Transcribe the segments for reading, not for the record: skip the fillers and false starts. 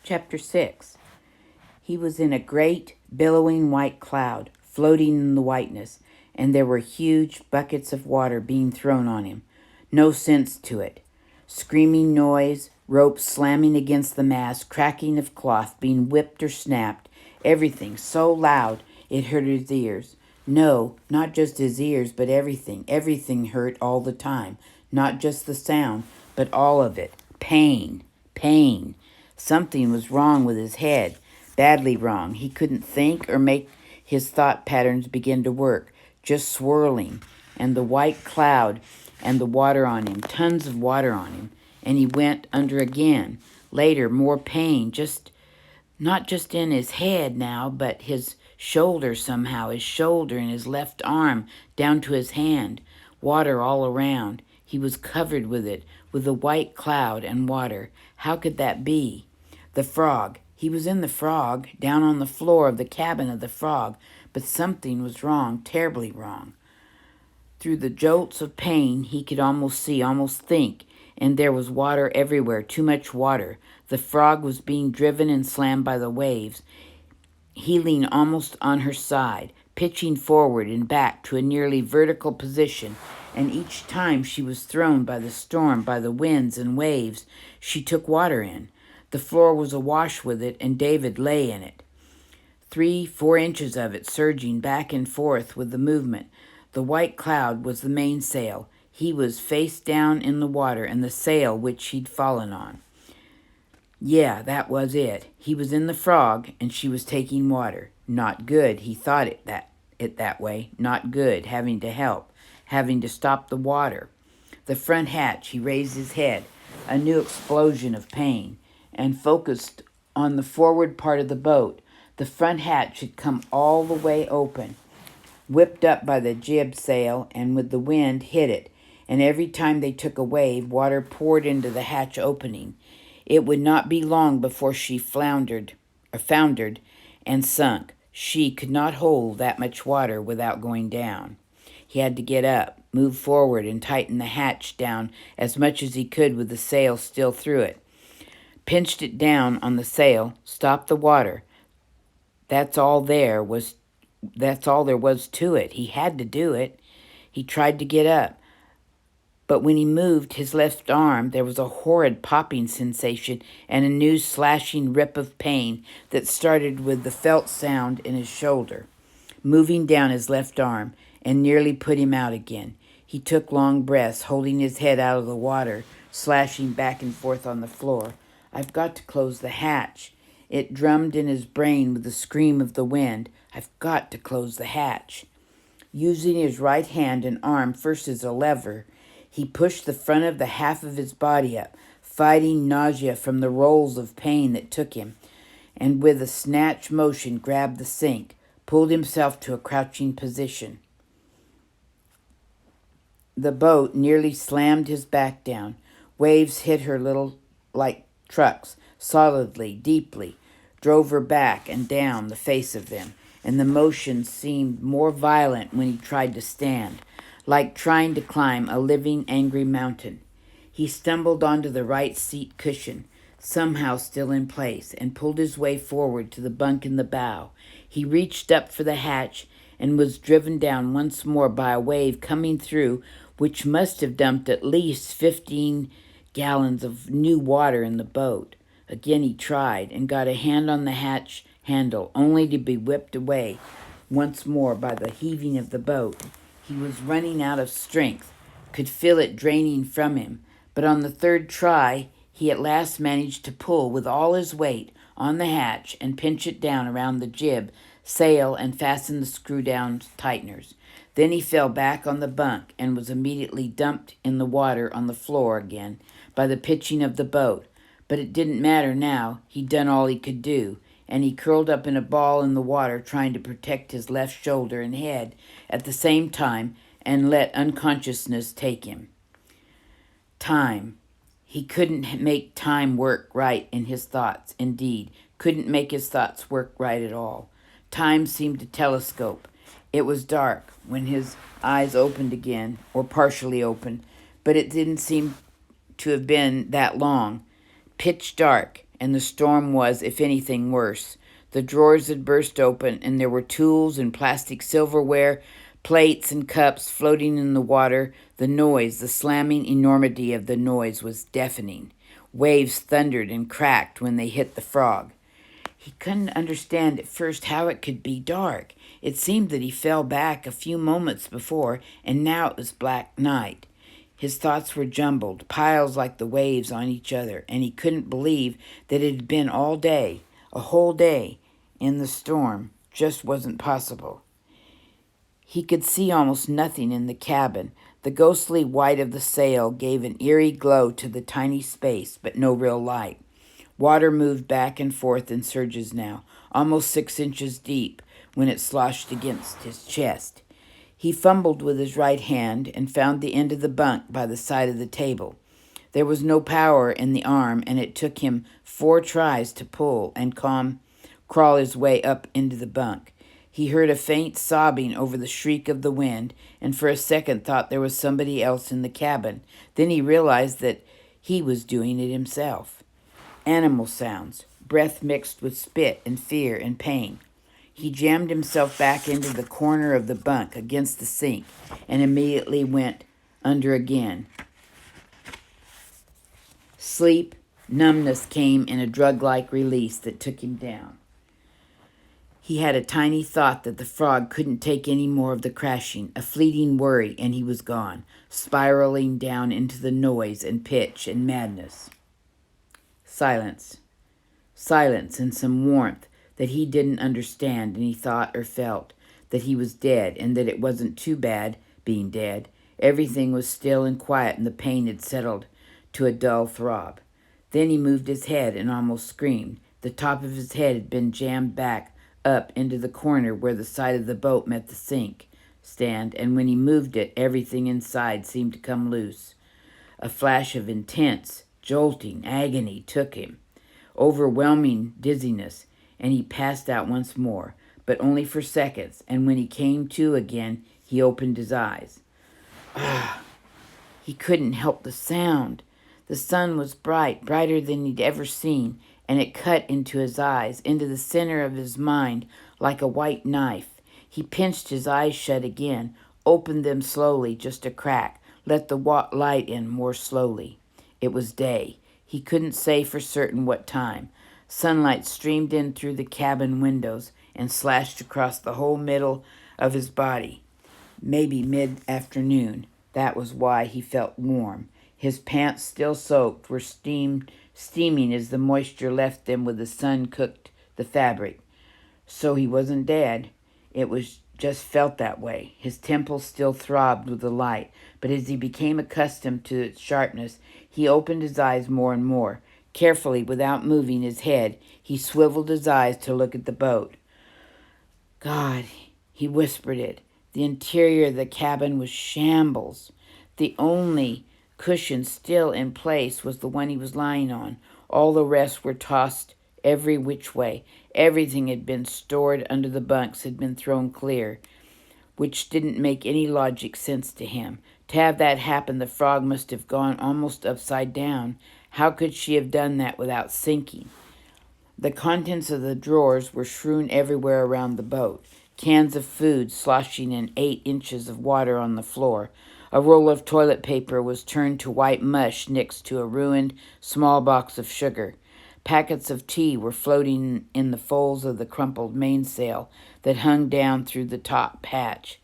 Chapter 6. He was in a great, billowing white cloud, floating in the whiteness, and there were huge buckets of water being thrown on him. No sense to it. Screaming noise, ropes slamming against the mast, cracking of cloth being whipped or snapped, everything so loud it hurt his ears. No, not just his ears, but everything. Everything hurt all the time. Not just the sound, but all of it. Pain. Pain. Something was wrong with his head. Badly wrong. He couldn't think or make his thought patterns begin to work. Just swirling. And the white cloud and the water on him. Tons of water on him. And he went under again. Later, more pain. Not just in his head now, but his shoulder somehow. His shoulder and his left arm down to his hand. Water all around. He was covered with it, with the white cloud and water. How could that be? The frog. He was in the frog, down on the floor of the cabin of the frog, but something was wrong, terribly wrong. Through the jolts of pain, he could almost see, almost think, and there was water everywhere, too much water. The frog was being driven and slammed by the waves, heeling almost on her side, pitching forward and back to a nearly vertical position, and each time she was thrown by the storm, by the winds and waves, she took water in. The floor was awash with it, and David lay in it. 3-4 inches of it surging back and forth with the movement. The white cloud was the mainsail. He was face down in the water, and the sail which he'd fallen on. Yeah, that was it. He was in the frog, and she was taking water. Not good, he thought it that way. Not good, having to help, having to stop the water. The front hatch, he raised his head, a new explosion of pain, and focused on the forward part of the boat. The front hatch had come all the way open, whipped up by the jib sail, and with the wind hit it, and every time they took a wave, water poured into the hatch opening. It would not be long before she foundered and sunk. She could not hold that much water without going down. He had to get up, move forward, and tighten the hatch down as much as he could with the sail still through it. Pinched it down on the sail, stopped the water. That's all there was to it. He had to do it. He tried to get up. But when he moved his left arm, there was a horrid popping sensation and a new slashing rip of pain that started with the felt sound in his shoulder, moving down his left arm, and nearly put him out again. He took long breaths, holding his head out of the water, slashing back and forth on the floor. I've got to close the hatch. It drummed in his brain with the scream of the wind. I've got to close the hatch. Using his right hand and arm first as a lever, he pushed the front of the half of his body up, fighting nausea from the rolls of pain that took him, and with a snatch motion grabbed the sink, pulled himself to a crouching position. The boat nearly slammed his back down. Waves hit her little like trucks, solidly, deeply, drove her back and down the face of them, and the motion seemed more violent when he tried to stand, like trying to climb a living, angry mountain. He stumbled onto the right seat cushion, somehow still in place, and pulled his way forward to the bunk in the bow. He reached up for the hatch and was driven down once more by a wave coming through, which must have dumped at least 15 gallons of new water in the boat. Again he tried and got a hand on the hatch handle, only to be whipped away once more by the heaving of the boat. He was running out of strength, could feel it draining from him, but on the third try he at last managed to pull with all his weight on the hatch and pinch it down around the jib, sail, and fasten the screw-down tighteners. Then he fell back on the bunk and was immediately dumped in the water on the floor again by the pitching of the boat. But it didn't matter now. He'd done all he could do, and he curled up in a ball in the water, trying to protect his left shoulder and head at the same time and let unconsciousness take him. Time. He couldn't make time work right in his thoughts. Indeed, couldn't make his thoughts work right at all. Time seemed to telescope. It was dark when his eyes opened again, or partially open, but it didn't seem to have been that long. Pitch dark. and the storm was, if anything, worse. The drawers had burst open, and there were tools and plastic silverware, plates and cups floating in the water. The noise, the slamming enormity of the noise was deafening. Waves thundered and cracked when they hit the frog. He couldn't understand at first how it could be dark. It seemed that he fell back a few moments before, and now it was black night. His thoughts were jumbled, piles like the waves on each other, and he couldn't believe that it had been all day, a whole day, in the storm. Just wasn't possible. He could see almost nothing in the cabin. The ghostly white of the sail gave an eerie glow to the tiny space, but no real light. Water moved back and forth in surges now, almost 6 inches deep, when it sloshed against his chest. He fumbled with his right hand and found the end of the bunk by the side of the table. There was no power in the arm, and it took him 4 tries to pull and crawl his way up into the bunk. He heard a faint sobbing over the shriek of the wind, and for a second thought there was somebody else in the cabin. Then he realized that he was doing it himself. Animal sounds, breath mixed with spit and fear and pain. He jammed himself back into the corner of the bunk against the sink and immediately went under again. Sleep, numbness came in a drug-like release that took him down. He had a tiny thought that the frog couldn't take any more of the crashing, a fleeting worry, and he was gone, spiraling down into the noise and pitch and madness. Silence. Silence and some warmth that he didn't understand, and he thought or felt that he was dead and that it wasn't too bad being dead. Everything was still and quiet, and the pain had settled to a dull throb. Then he moved his head and almost screamed. The top of his head had been jammed back up into the corner where the side of the boat met the sink stand, and when he moved it, everything inside seemed to come loose. A flash of intense, jolting agony took him, overwhelming dizziness, and he passed out once more, but only for seconds, and when he came to again, he opened his eyes. He couldn't help the sound. The sun was bright, brighter than he'd ever seen, and it cut into his eyes, into the center of his mind, like a white knife. He pinched his eyes shut again, opened them slowly, just a crack, let the light in more slowly. It was day. He couldn't say for certain what time. Sunlight streamed in through the cabin windows and slashed across the whole middle of his body. Maybe mid-afternoon. That was why he felt warm. His pants, still soaked, were steaming as the moisture left them with the sun cooked the fabric. So he wasn't dead. It was just felt that way. His temples still throbbed with the light, but as he became accustomed to its sharpness, he opened his eyes more and more. Carefully, without moving his head, he swiveled his eyes to look at the boat. God, he whispered it. The interior of the cabin was shambles. The only cushion still in place was the one he was lying on. All the rest were tossed every which way. Everything had been stored under the bunks, had been thrown clear, which didn't make any logic sense to him. To have that happen, the frog must have gone almost upside down. How could she have done that without sinking? The contents of the drawers were strewn everywhere around the boat. Cans of food sloshing in 8 inches of water on the floor. A roll of toilet paper was turned to white mush next to a ruined small box of sugar. Packets of tea were floating in the folds of the crumpled mainsail that hung down through the top hatch,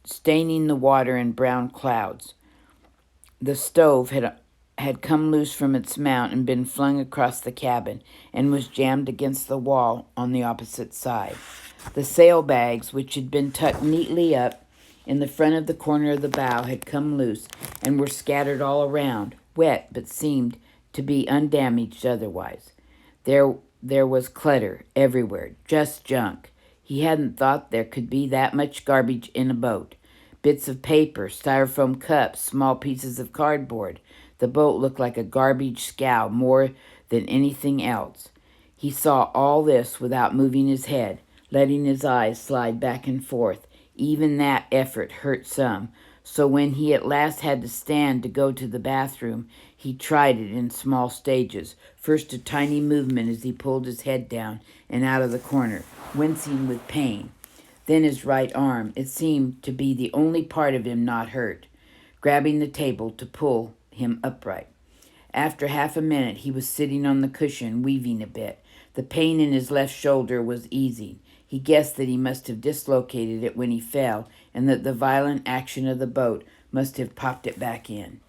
staining the water in brown clouds. The stove had come loose from its mount and been flung across the cabin and was jammed against the wall on the opposite side. The sailbags, which had been tucked neatly up in the front of the corner of the bow, had come loose and were scattered all around, wet but seemed to be undamaged otherwise. There was clutter everywhere, just junk. He hadn't thought there could be that much garbage in a boat. Bits of paper, styrofoam cups, small pieces of cardboard. The boat looked like a garbage scow more than anything else. He saw all this without moving his head, letting his eyes slide back and forth. Even that effort hurt some, so when he at last had to stand to go to the bathroom, He tried it in small stages, first a tiny movement as he pulled his head down and out of the corner, wincing with pain. Then his right arm, it seemed to be the only part of him not hurt, grabbing the table to pull him upright. After half a minute, he was sitting on the cushion, weaving a bit. The pain in his left shoulder was easing. He guessed that he must have dislocated it when he fell, and that the violent action of the boat must have popped it back in.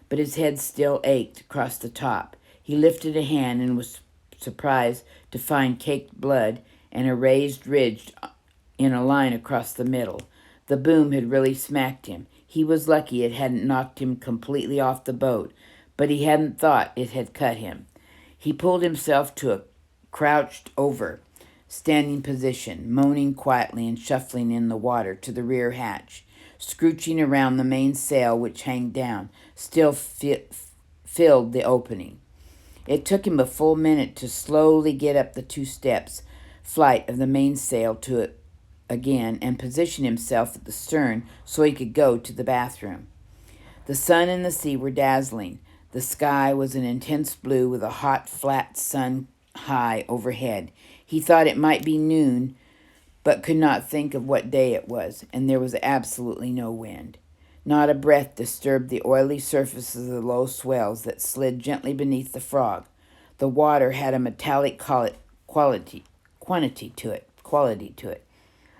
But his head still ached across the top. He lifted a hand and was surprised to find caked blood and a raised ridge in a line across the middle. The boom had really smacked him. He was lucky it hadn't knocked him completely off the boat, but he hadn't thought it had cut him. He pulled himself to a crouched over, standing position, moaning quietly and shuffling in the water to the rear hatch, scrooching around the main sail which hung down, still filled the opening. It took him a full minute to slowly get up the 2 steps flight of the mainsail to it again and position himself at the stern so he could go to the bathroom. The sun and the sea were dazzling. The sky was an intense blue with a hot, flat sun high overhead. He thought it might be noon, but could not think of what day it was, and there was absolutely no wind. Not a breath disturbed the oily surfaces of the low swells that slid gently beneath the frog. The water had a metallic quality to it.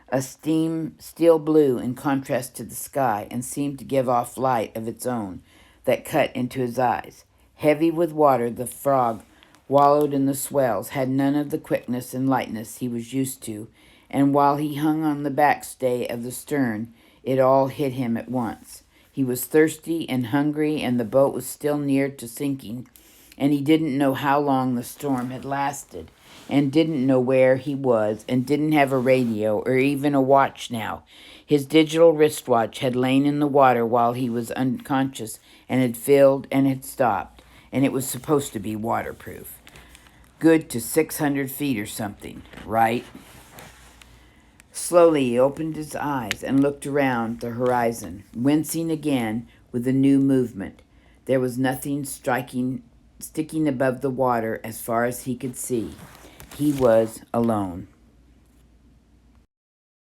A steam steel blue in contrast to the sky, and seemed to give off light of its own that cut into his eyes. Heavy with water, the frog wallowed in the swells, had none of the quickness and lightness he was used to, and while he hung on the backstay of the stern, it all hit him at once. He was thirsty and hungry, and the boat was still near to sinking, and he didn't know how long the storm had lasted, and didn't know where he was, and didn't have a radio or even a watch now. His digital wristwatch had lain in the water while he was unconscious and had filled and had stopped, and it was supposed to be waterproof. Good to 600 feet or something, right? Slowly he opened his eyes and looked around the horizon, wincing again with a new movement. There was nothing sticking above the water as far as he could see. He was alone.